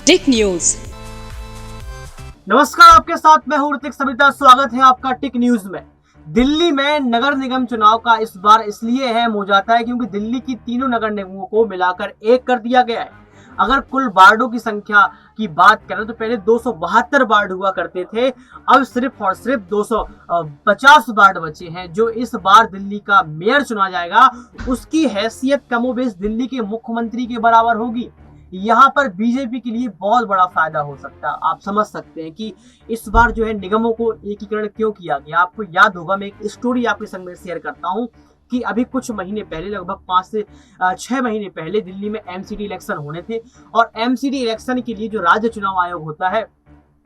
टिक news. नमस्कार, आपके साथ मैं हूं ऋतिक सविता। स्वागत है आपका टिक न्यूज में। दिल्ली में नगर निगम चुनाव का इस बार इसलिए अहम हो जाता है क्योंकि दिल्ली की तीनों नगर निगमों को मिलाकर एक कर दिया गया है। अगर कुल वार्डों की संख्या की बात करें तो पहले 272 वार्ड हुआ करते थे, अब सिर्फ और सिर्फ 250 वार्ड बचे हैं। जो इस बार दिल्ली का मेयर चुना जाएगा उसकी हैसियत कमोबेश दिल्ली के मुख्यमंत्री के बराबर होगी। यहाँ पर बीजेपी के लिए बहुत बड़ा फायदा हो सकता है। आप समझ सकते हैं कि इस बार जो है निगमों को एकीकरण क्यों किया गया। आपको याद होगा, मैं एक स्टोरी आपके संग में शेयर करता हूँ कि अभी कुछ महीने पहले, लगभग 5 से 6 महीने पहले दिल्ली में एमसीडी इलेक्शन होने थे और एमसीडी इलेक्शन के लिए जो राज्य चुनाव आयोग होता है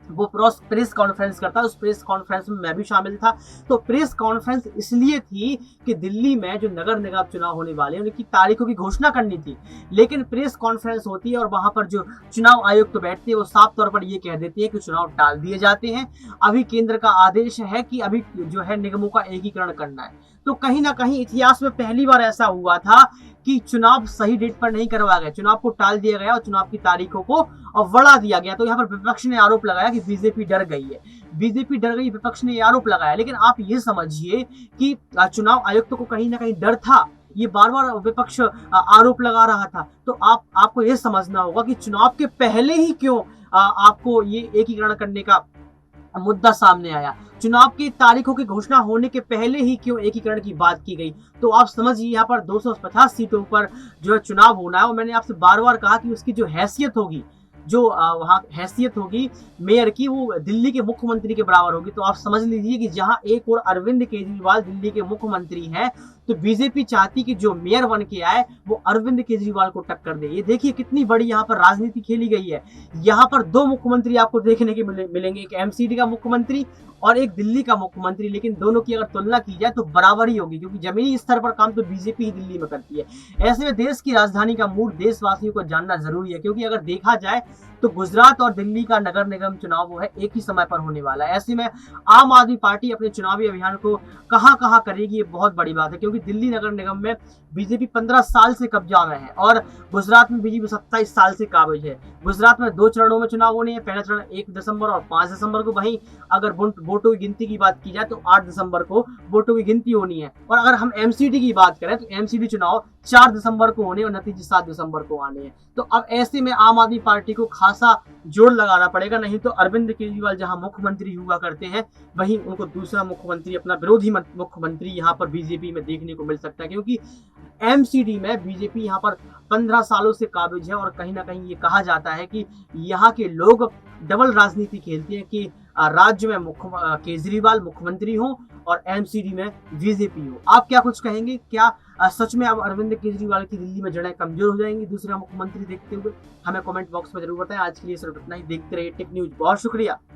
वो प्रेस कॉन्फ्रेंस करता है। उस प्रेस कॉन्फ्रेंस में मैं भी शामिल था। तो प्रेस कॉन्फ्रेंस इसलिए थी कि दिल्ली में जो नगर निगम चुनाव होने वाले हैं उनकी तारीखों की घोषणा करनी थी। लेकिन प्रेस कॉन्फ्रेंस होती है और वहां पर जो चुनाव आयुक्त तो बैठते हैं वो साफ तौर पर ये कह देते हैं कि चुनाव टाल दिए जाते हैं। अभी केंद्र का आदेश है कि अभी जो है निगमों का एकीकरण करना है। तो कहीं ना कहीं इतिहास में पहली बार ऐसा हुआ था कि चुनाव सही डेट पर नहीं करवाया गया, चुनाव को टाल दिया गया और चुनाव की तारीखों को बढ़ा दिया गया। तो यहाँ पर विपक्ष ने आरोप लगाया कि बीजेपी डर गई है, बीजेपी डर गई, विपक्ष ने ये आरोप लगाया। लेकिन आप ये समझिए कि चुनाव आयुक्त को कहीं ना कहीं डर था, ये बार बार विपक्ष आरोप लगा रहा था। तो आपको ये समझना होगा कि चुनाव के पहले ही क्यों आपको ये एकीकरण करने का मुद्दा सामने आया, चुनाव की तारीखों की घोषणा होने के पहले ही क्यों एकीकरण की बात की गई। तो आप समझिए यहाँ पर 250 सीटों पर जो है चुनाव होना है और मैंने आपसे बार बार कहा कि उसकी जो हैसियत होगी, जो वहाँ हैसियत होगी मेयर की, वो दिल्ली के मुख्यमंत्री के बराबर होगी। तो आप समझ लीजिए कि जहां एक और अरविंद केजरीवाल दिल्ली के मुख्यमंत्री हैं, तो बीजेपी चाहती कि जो मेयर बन के आए वो अरविंद केजरीवाल को टक्कर दे। ये देखिए कितनी बड़ी यहाँ पर राजनीति खेली गई है। यहाँ पर 2 मुख्यमंत्री आपको देखने के मिलेंगे, एक एमसीडी का मुख्यमंत्री और एक दिल्ली का मुख्यमंत्री। लेकिन दोनों की अगर तुलना की जाए तो बराबरी होगी क्योंकि जमीनी स्तर पर काम तो बीजेपी ही दिल्ली में करती है। ऐसे में देश की राजधानी का मूड देशवासियों को जानना जरूरी है, क्योंकि अगर देखा जाए तो गुजरात और दिल्ली का नगर निगम चुनाव वो है एक ही समय पर होने वाला है। ऐसे में आम आदमी पार्टी अपने चुनावी अभियान को कहां करेगी, ये बहुत बड़ी बात है। क्योंकि दिल्ली नगर निगम में बीजेपी 15 साल से कब्जा में है और गुजरात में बीजेपी 27 साल से काबिज है। गुजरात में 2 चरणों में चुनाव होने हैं, पहला चरण 1 दिसंबर और 5 दिसंबर को। वहीं अगर वोटों की गिनती की बात की जाए तो 8 दिसंबर को वोटों की गिनती होनी है। और अगर हम एमसीडी की बात करें तो एमसीडी चुनाव 4 दिसंबर को होने और नतीजे 7 दिसंबर को आने हैं। तो अब ऐसे में आम आदमी पार्टी को खासा जोर लगाना पड़ेगा, नहीं तो अरविंद केजरीवाल जहां मुख्यमंत्री हुआ करते हैं वहीं उनको दूसरा मुख्यमंत्री, अपना विरोधी मुख्यमंत्री यहाँ पर बीजेपी में देखने को मिल सकता है। क्योंकि एमसीडी में बीजेपी यहाँ पर 15 सालों से काबिज है और कहीं ना कहीं ये कहा जाता है कि यहाँ के लोग डबल राजनीति खेलते हैं कि राज्य में केजरीवाल मुख्यमंत्री हो और एमसीडी में बीजेपी हो। आप क्या कुछ कहेंगे? क्या सच में अब अरविंद केजरीवाल की दिल्ली में जड़ें कमजोर हो जाएंगी दूसरा मुख्यमंत्री देखते हुए? हमें कमेंट बॉक्स में जरूर बताएं। आज के लिए सिर्फ इतना ही। देखते रहिए टिक न्यूज। बहुत शुक्रिया।